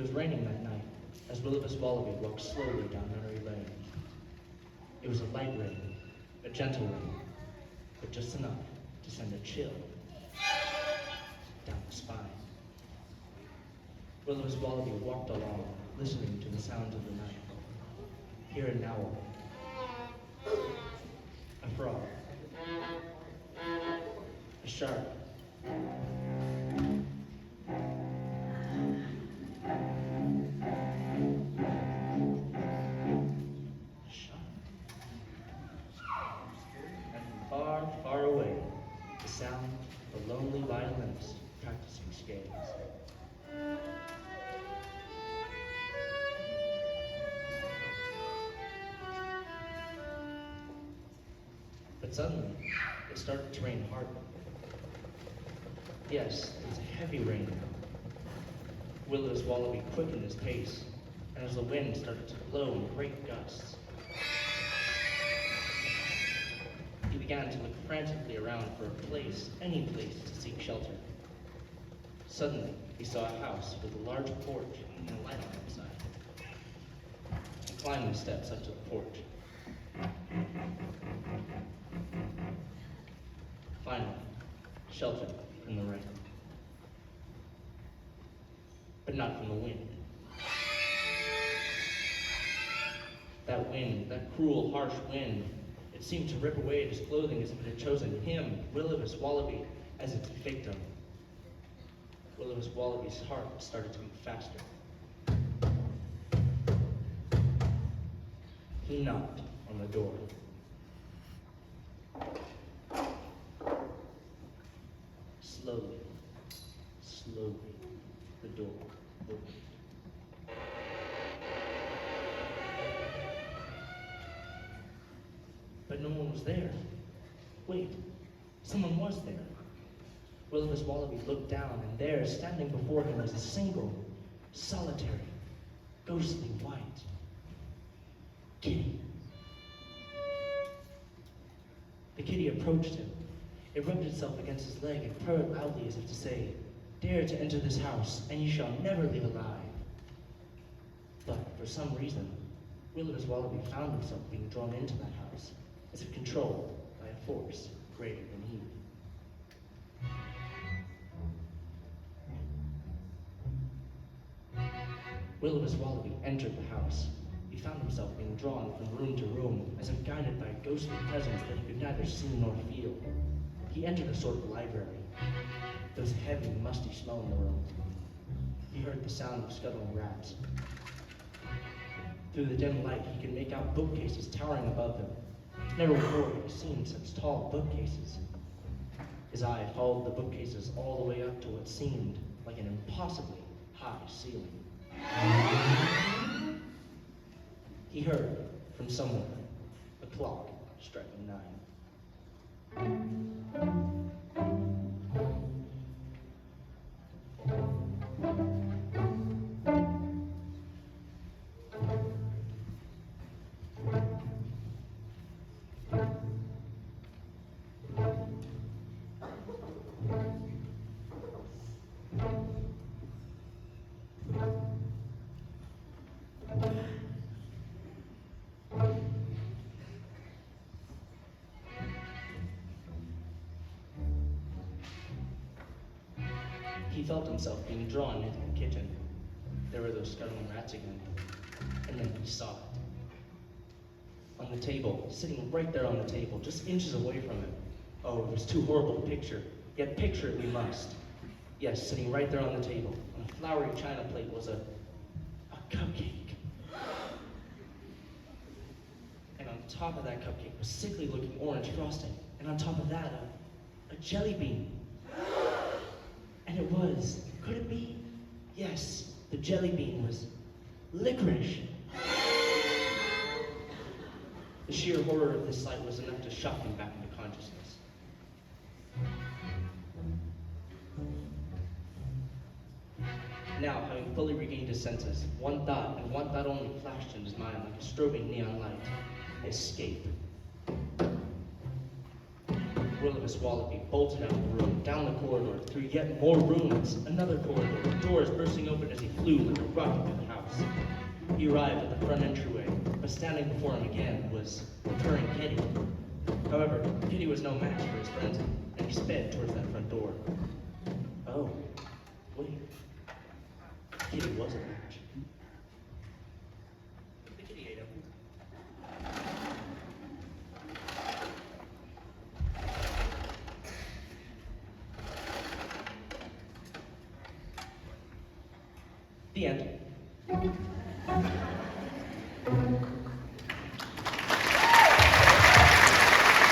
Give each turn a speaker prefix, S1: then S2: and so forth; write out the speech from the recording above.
S1: was raining that night as Willoughby's Wallaby walked slowly down Nunnery Lane. It was a light rain, a gentle rain, but just enough to send a chill down the spine. Willoughby's Wallaby walked along, listening to the sounds of the night. Here an owl, a frog, a shark, far, far away, the sound of a lonely violinist practicing scales. But suddenly, it started to rain hard. Yes, it was a heavy rain. Willoughby's Wallaby quickened his pace, and as the wind started to blow in great gusts, he began to look frantically around for a place, any place, to seek shelter. Suddenly, he saw a house with a large porch and a light on the outside. He climbed the steps up to the porch. Finally, shelter from the rain. But not from the wind. That wind, that cruel, harsh wind, it seemed to rip away at his clothing as if it had chosen him, Willoughby's Wallaby, as its victim. Willoughby's Wallaby's heart started to beat faster. He knocked on the door. Slowly, slowly, the door opened. But no one was there. Wait, someone was there. Willoughby's Wallaby looked down, and there, standing before him, was a single, solitary, ghostly white kitty. The kitty approached him. It rubbed itself against his leg and purred loudly as if to say, "Dare to enter this house, and you shall never leave alive." But for some reason, Willoughby's Wallaby found himself being drawn into that house, as if controlled by a force greater than he. Willoughby's Wallaby entered the house. He found himself being drawn from room to room, as if guided by a ghostly presence that he could neither see nor feel. He entered a sort of library. There was a heavy, musty smell in the room. He heard the sound of scuttling rats. Through the dim light, he could make out bookcases towering above them. Never before had he seen such tall bookcases. His eye followed the bookcases all the way up to what seemed like an impossibly high ceiling. He heard, from somewhere, a clock striking 9. He felt himself being drawn into the kitchen. There were those scuttling rats again. And then he saw it. On the table, sitting right there on the table, just inches away from him. Oh, it was too horrible to picture, yet picture it we must. Yes, sitting right there on the table, on a flowery china plate, was a cupcake. And on top of that cupcake was sickly looking orange frosting. And on top of that, a jelly bean. And it was, could it be? Yes, the jelly bean was licorice. The sheer horror of this sight was enough to shock him back into consciousness. Now, having fully regained his senses, one thought, and one thought only, flashed in his mind like a strobing neon light. Escape. Will-o-vis Wallaby bolted out of the room, down the corridor, through yet more rooms, another corridor, doors bursting open as he flew like a rocket through the house. He arrived at the front entryway, but standing before him again was recurring Kitty. However, Kitty was no match for his friends, and he sped towards that front door. Oh, wait. Kitty was a match. The kitty ate him. The end.